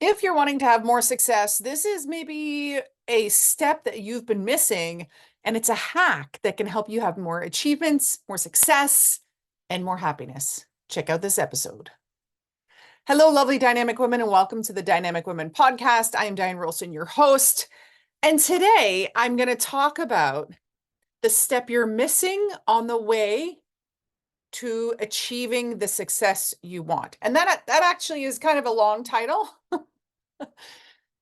If you're wanting to have more success, this is maybe a step that you've been missing, and it's a hack that can help you have more achievements, more success, and more happiness. Check out this episode. Hello, lovely dynamic women, and welcome to the Dynamic Women podcast. I am Diane Rolston, your host. And today I'm going to talk about the step you're missing on the way to achieving the success you want. And that actually is kind of a long title.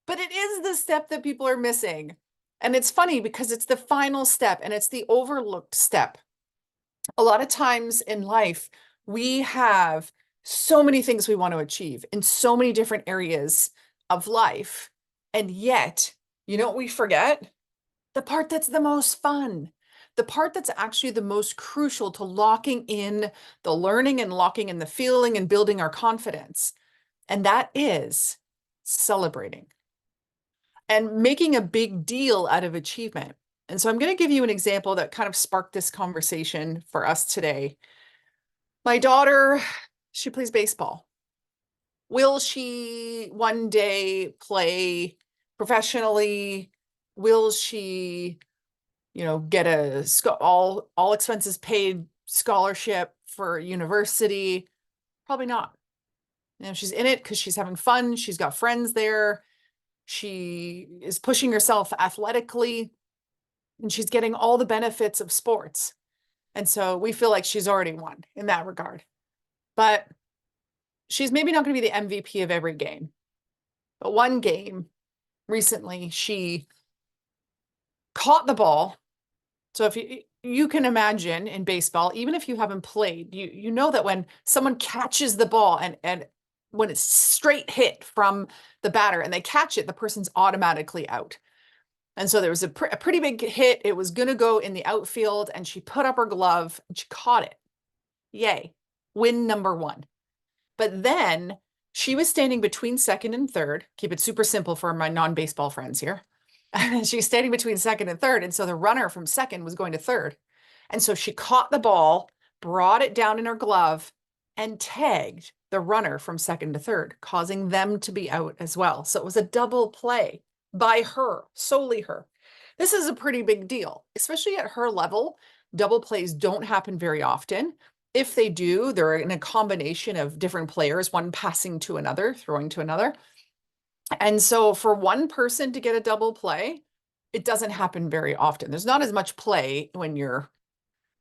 But it is the step that people are missing. And it's funny because it's the final step and it's the overlooked step. A lot of times in life, we have so many things we want to achieve in so many different areas of life. And yet, you know what we forget? The part that's the most fun, the part that's actually the most crucial to locking in the learning and locking in the feeling and building our confidence. And that is celebrating and making a big deal out of achievement. And so I'm going to give you an example that kind of sparked this conversation for us today. My daughter, she plays baseball. Will she one day play professionally? Will she, get a all expenses paid scholarship for university? Probably not. She's in it because she's having fun. She's got friends there. She is pushing herself athletically, and she's getting all the benefits of sports. And so we feel like she's already won in that regard. But she's maybe not going to be the MVP of every game. But one game recently, she caught the ball. So if you can imagine in baseball, even if you haven't played, you know that when someone catches the ball and when it's straight hit from the batter and they catch it, the person's automatically out. And so there was a pretty big hit. It was going to go in the outfield, and she put up her glove and she caught it. Yay. Win number one. But then she was standing between second and third. Keep it super simple for my non-baseball friends here. She's standing between second and third. And so the runner from second was going to third. And so she caught the ball, brought it down in her glove, and tagged the runner from second to third, causing them to be out as well. So it was a double play by her, solely her. This is a pretty big deal, especially at her level. Double plays don't happen very often. If they do, they're in a combination of different players, one passing to another, throwing to another. And so for one person to get a double play, it doesn't happen very often. There's not as much play when you're,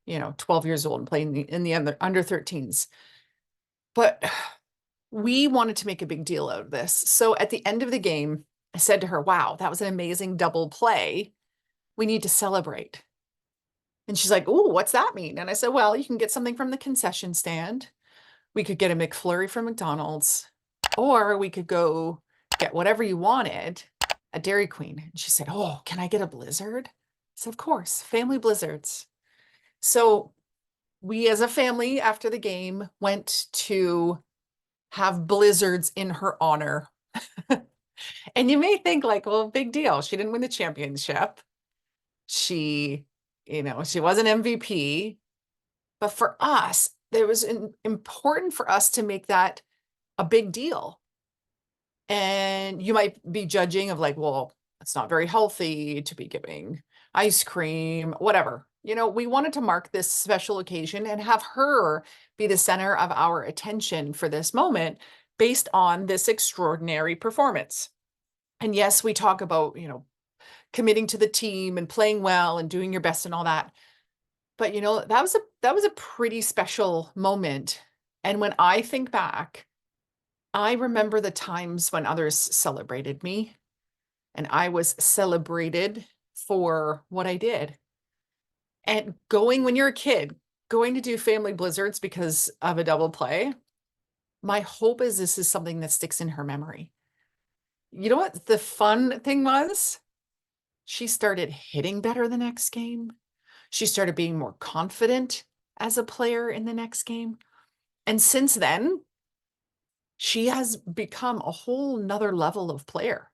12 years old and playing in the under 13s. But we wanted to make a big deal out of this. So at the end of the game, I said to her, wow, that was an amazing double play. We need to celebrate. And she's like, oh, what's that mean? And I said, well, you can get something from the concession stand. We could get a McFlurry from McDonald's, or we could go get whatever you wanted at Dairy Queen. And she said, oh, can I get a Blizzard? I said, of course, family blizzards. So we as a family after the game went to have blizzards in her honor. And you may think like, well, big deal. She didn't win the championship. She wasn't MVP. But for us, it was important for us to make that a big deal. And you might be judging of like, well, it's not very healthy to be giving ice cream, whatever. We wanted to mark this special occasion and have her be the center of our attention for this moment based on this extraordinary performance. And yes, we talk about, committing to the team and playing well and doing your best and all that. But that was a pretty special moment. And when I think back, I remember the times when others celebrated me and I was celebrated for what I did. And when you're a kid, going to do family blizzards because of a double play, my hope is this is something that sticks in her memory. You know what the fun thing was? She started hitting better the next game. She started being more confident as a player in the next game. And since then, she has become a whole nother level of player.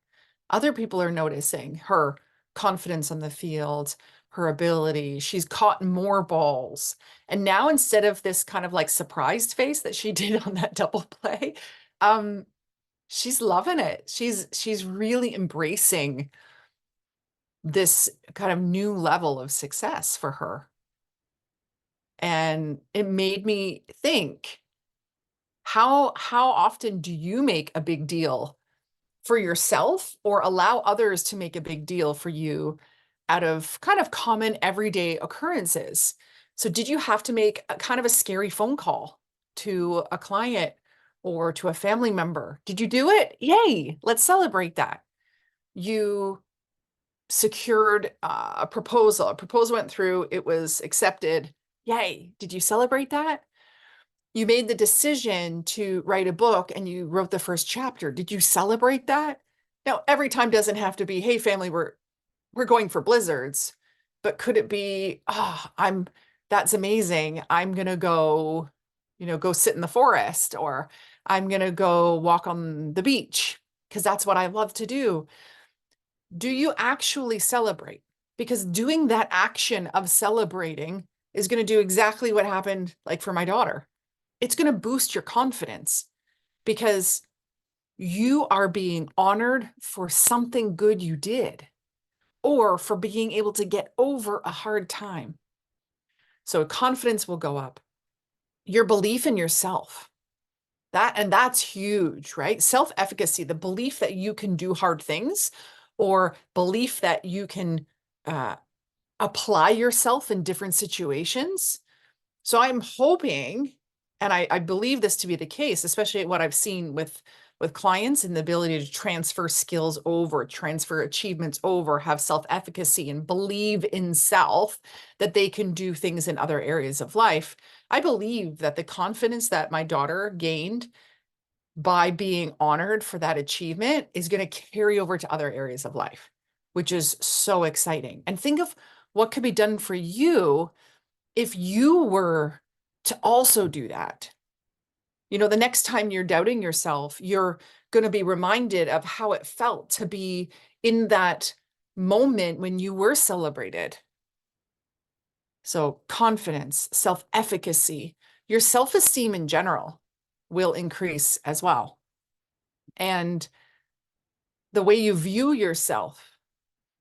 Other people are noticing her confidence on the field, her ability. She's caught more balls. And now instead of this kind of like surprised face that she did on that double play, She's loving it. She's really embracing this kind of new level of success for her. And it made me think, how often do you make a big deal for yourself or allow others to make a big deal for you out of kind of common everyday occurrences? So did you have to make a kind of a scary phone call to a client or to a family member? Did you do it? Yay, let's celebrate that. You secured a proposal. A proposal went through, it was accepted. Yay. Did you celebrate that? You made the decision to write a book and you wrote the first chapter. Did you celebrate that? Now, every time doesn't have to be, hey, family, we're going for blizzards, but could it be, that's amazing. I'm gonna go, go sit in the forest, or I'm gonna go walk on the beach because that's what I love to do. Do you actually celebrate? Because doing that action of celebrating is going to do exactly what happened, like for my daughter. It's going to boost your confidence because you are being honored for something good you did or for being able to get over a hard time. So confidence will go up. Your belief in yourself. That's huge, right? Self-efficacy, the belief that you can do hard things or belief that you can uh, apply yourself in different situations. So I'm hoping, and I believe this to be the case, especially what I've seen with clients and the ability to transfer skills over, transfer achievements over, have self-efficacy and believe in self, that they can do things in other areas of life. I believe that the confidence that my daughter gained by being honored for that achievement is going to carry over to other areas of life, which is so exciting. And think of what could be done for you if you were to also do that. The next time you're doubting yourself, you're going to be reminded of how it felt to be in that moment when you were celebrated. So confidence, self-efficacy, your self-esteem in general will increase as well. And the way you view yourself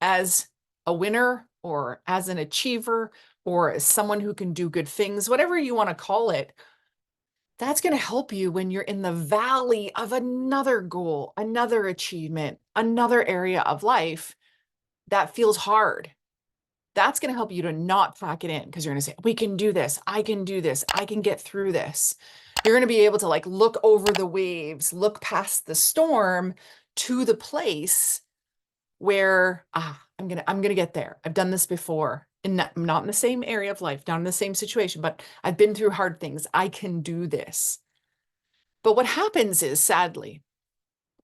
as a winner or as an achiever or as someone who can do good things, whatever you want to call it, that's going to help you when you're in the valley of another goal, another achievement, another area of life that feels hard. That's going to help you to not pack it in because you're going to say, we can do this. I can do this. I can get through this. You're going to be able to like look over the waves, look past the storm to the place where I'm gonna get there. I've done this before, and not in the same area of life, not in the same situation, but I've been through hard things. I can do this. But what happens is, sadly,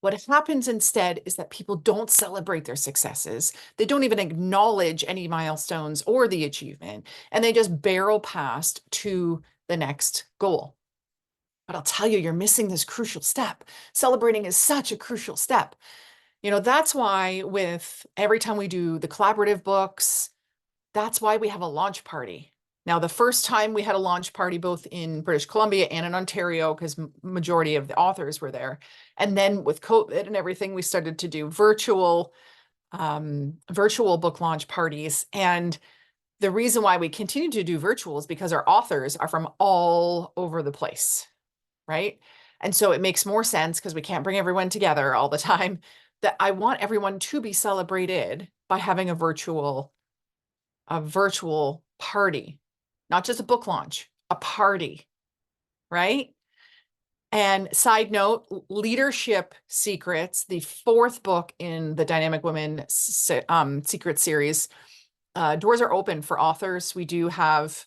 what happens instead is that people don't celebrate their successes. They don't even acknowledge any milestones or the achievement, and they just barrel past to the next goal. But I'll tell you, you're missing this crucial step. Celebrating is such a crucial step. That's why with every time we do the collaborative books, that's why we have a launch party. Now, the first time we had a launch party, both in British Columbia and in Ontario, because majority of the authors were there. And then with COVID and everything, we started to do virtual book launch parties. And the reason why we continue to do virtual is because our authors are from all over the place, right? And so it makes more sense because we can't bring everyone together all the time, that I want everyone to be celebrated by having a virtual party, not just a book launch, a party, right? And side note, Leadership Secrets, the fourth book in the Dynamic Women Secret series, doors are open for authors. We do have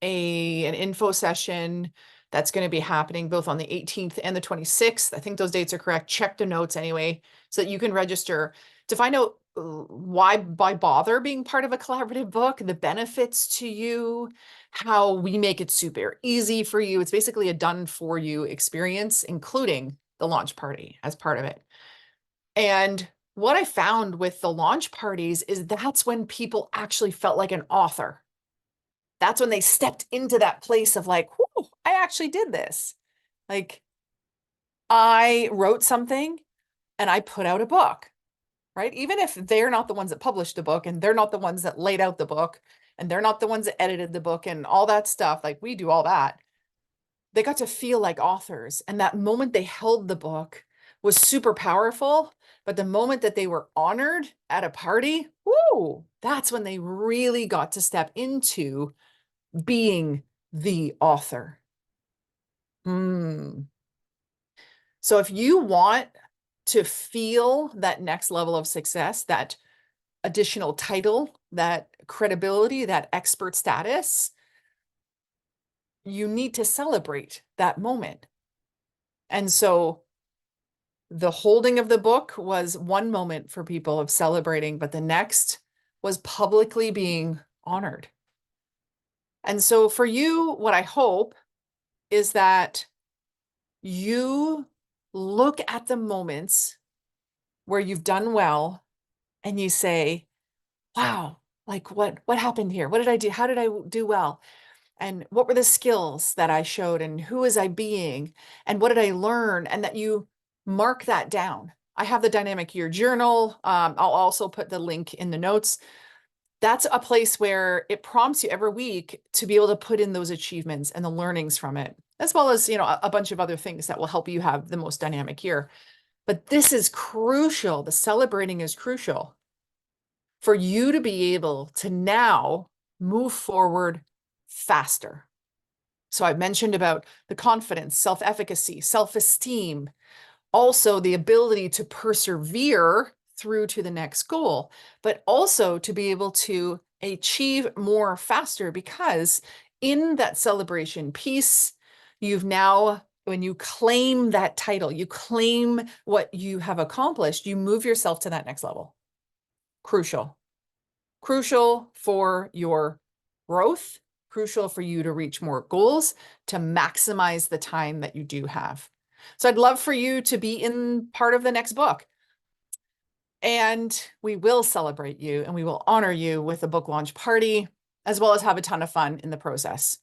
an info session that's going to be happening both on the 18th and the 26th. I think those dates are correct. Check the notes anyway, so that you can register to find out why bother being part of a collaborative book, the benefits to you, how we make it super easy for you. It's basically a done for you experience, including the launch party as part of it. And what I found with the launch parties is that's when people actually felt like an author. That's when they stepped into that place of like, whoo, I actually did this. Like, I wrote something and I put out a book, right? Even if they're not the ones that published the book and they're not the ones that laid out the book and they're not the ones that edited the book and all that stuff, like we do all that, they got to feel like authors. And that moment they held the book was super powerful. But the moment that they were honored at a party, whoo, that's when they really got to step into being the author. Hmm. So if you want to feel that next level of success, that additional title, that credibility, that expert status, you need to celebrate that moment. And so the holding of the book was one moment for people of celebrating, but the next was publicly being honored. And so for you, what I hope is that you look at the moments where you've done well and you say, wow, like what happened here? What did I do? How did I do well? And what were the skills that I showed? And who was I being? And what did I learn? And that you mark that down. I have the Dynamic Year Journal. I'll also put the link in the notes. That's a place where it prompts you every week to be able to put in those achievements and the learnings from it, as well as, a bunch of other things that will help you have the most dynamic year. But this is crucial. The celebrating is crucial for you to be able to now move forward faster. So I've mentioned about the confidence, self-efficacy, self-esteem, also the ability to persevere through to the next goal, but also to be able to achieve more faster, because in that celebration piece, you've now, when you claim that title, you claim what you have accomplished, you move yourself to that next level. Crucial. Crucial for your growth, crucial for you to reach more goals, to maximize the time that you do have. So I'd love for you to be in part of the next book. And we will celebrate you and we will honor you with a book launch party, as well as have a ton of fun in the process.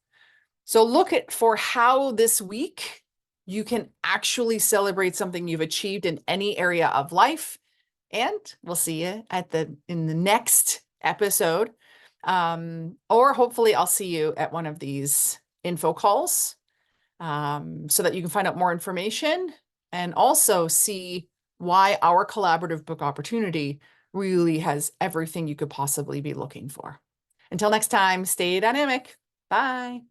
So look at for how this week you can actually celebrate something you've achieved in any area of life. And we'll see you in the next episode. Or hopefully I'll see you at one of these info calls, so that you can find out more information and also see why our collaborative book opportunity really has everything you could possibly be looking for. Until next time, stay dynamic. Bye.